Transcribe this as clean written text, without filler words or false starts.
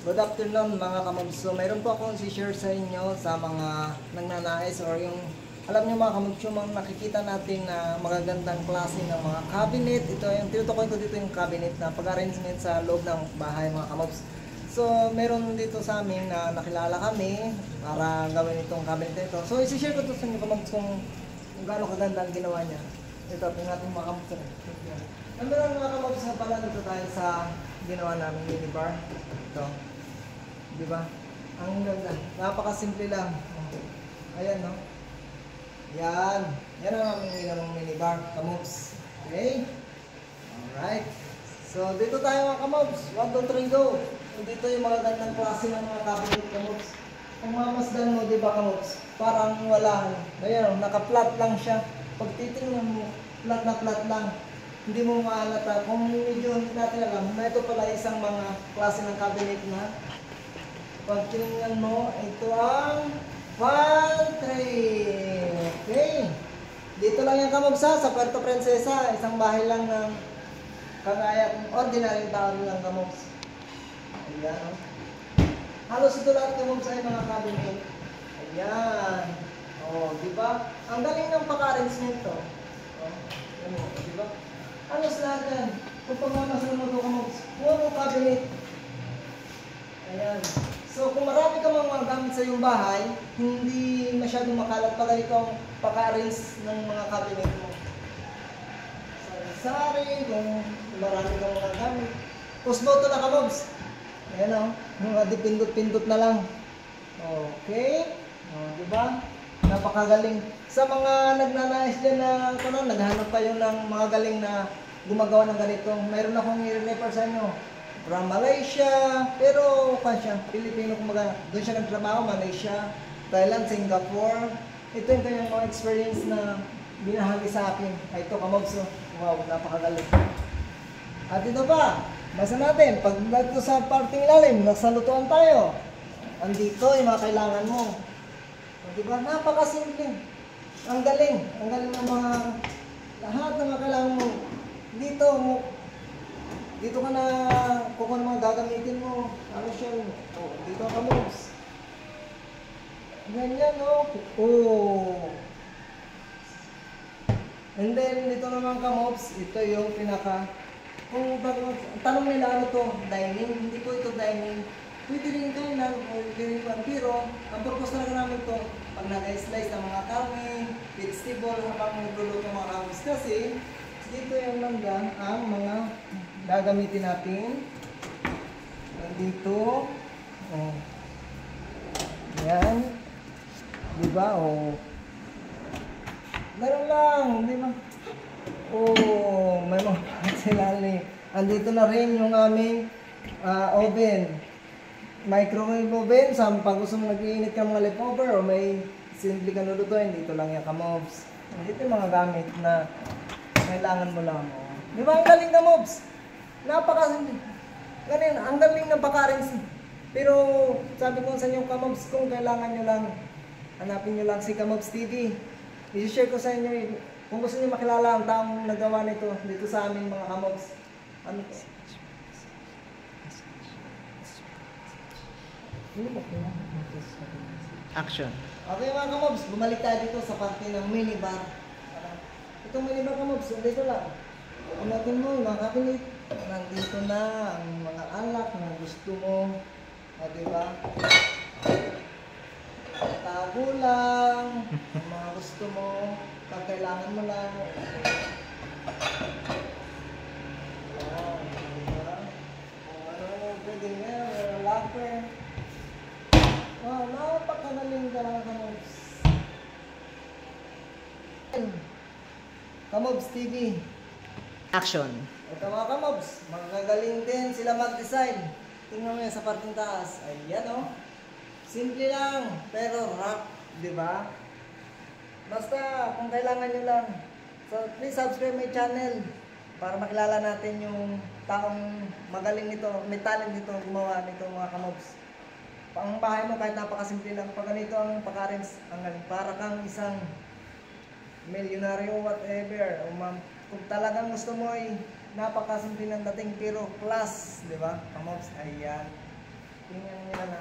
Good afternoon mga kamobs. So mayroon po akong i-share sa inyo sa mga nagnanais or yung alam nyo mga kamobs yung mga nakikita natin na magagandang klase ng mga cabinet. Ito yung tinutukoy ko dito yung cabinet na pag-arrangement sa loob ng bahay mga kamobs. So meron dito sa amin na nakilala kami para gawin itong cabinet na ito. So i-share ko to sa inyo kamobs kung gaano kaganda ang ginawa niya. Ito natin mga kamobs. Ano lang mga kamobs na pala dito tayo sa ginawa namin minibar. Ito. Diba? Ang ganda. Napakasimple lang. Ayan, no? Yan. Yan ang aming ginawang minibar, kamobs. Okay? Alright. So, dito tayo mga kamobs. 1, 2, 3, go. So, dito yung mga gandang klase ng mga cabinet, kamobs. Kung mamasdan mo, diba, kamobs? Parang wala. Ayan, naka-flat lang siya. Pag titingnan mo, flat na flat lang. Hindi mo maalata. Kung medyo hindi natin alam, na ito pala isang mga klase ng cabinet na pag tinignan mo, ito ang pantry. Okay. Dito lang yung kamobsa sa Puerto Princesa. Isang bahay lang ng kagaya kung ordinary tao lang kamobs. Ayan. Halos ito lahat kamobs ay mga cabinet. Ayan. O, diba? Ang galing ng paka-arrangement to. O, diba? Halos lahat yan. Kung pagmamasan mo ito kamobs, puro cabinet. Ayan. So, kung marami ka mga gamit sa iyong bahay, hindi masyadong makalat pa ganito ang paka-arrange ng mga cabinet mo. Sari-sari, kung marami kang mga gamit. Push button na kamobs. Ayan o, mga dipindot-pindot na lang. Okay. O, diba? Napakagaling. Sa mga nagnanais dyan na, naghahanap kayo ng mga galing na gumagawa ng ganito, mayroon akong i-refer sa inyo. From Malaysia, pero siya, Pilipino kumbaga, doon siya nagtrabaho, Malaysia, Thailand, Singapore. Ito yung kanyang mga experience na binahagi sa akin. Ay, ito kamobs, wow, napakagaling. At ito pa, basta natin, pag dito sa parting ilalim, nagsalutuan tayo. Andito yung mga kailangan mo. O, diba? Napakasimple. Ang galing ng mga, lahat ng mga kailangan mo. Dito ka na, kung ano mga gagamitin mo, ano siya, dito ka moves. Ganyan, no? And then, dito naman ka moves, ito yung pinaka, kung tanong nila ano to, dining, hindi po ito dining. Pwede rin kainan, o pwede rin pero, ang purpose talaga namin to, pag nag-slice ng mga karne, vegetable, habang nagluluto ng mga kamis, kasi, dito yung nandyan ang mga gagamitin natin. Dito. Oh. Yan. Diba? Oh. Meron lang. Diba? Oh. May mga silali. Andito na rin yung aming oven. Microwave oven. Sa pag gusto mo nag-iinit ka mga leftover o may simple ka nulutuin, dito lang yung kamobs. Dito yung mga gamit na kailangan mo lang. Oh. Diba? Ang galing na mobs. Napakasimple. Ganun, ang galing ng paka-arrange. Pero sabi ko sa inyo kamobs, kung kailangan nyo lang, hanapin nyo lang si Kamobs TV. I-share ko sa inyo, kung gusto nyo makilala ang taong nagawa nito dito sa amin mga kamobs. Ano to? Action. Okay mga kamobs, bumalik tayo dito sa parte ng minibar. Itong minibar kamobs, dito lang. Unatin mo yung mga cabinet. Nandito na ang mga alak na gusto mo. O, diba? Tago lang. Ang mga gusto mo. Pag kailangan mo lang. O, diba? Kung ano, pwede nga. Locker. O, napakagaling ka lang, Kamobs. Kamobs TV. Action. Ito mga kamobs, magagaling din sila mag-design. Tingnan mo yan sa parting taas. Ayan o. Simple lang, pero rock, di ba? Basta, kung kailangan nyo lang. So, please subscribe my channel para makilala natin yung taong magaling nito, may talent nito gumawa nito mga kamobs. Ang bahay mo kahit napakasimple lang, pag ganito ang pag-arrange, ang galing. Para kang isang milyonaryo, whatever. O kung talagang gusto mo ay napakasimple ng dating pero plus, di ba? Kamobs, ayan. tingnan nila na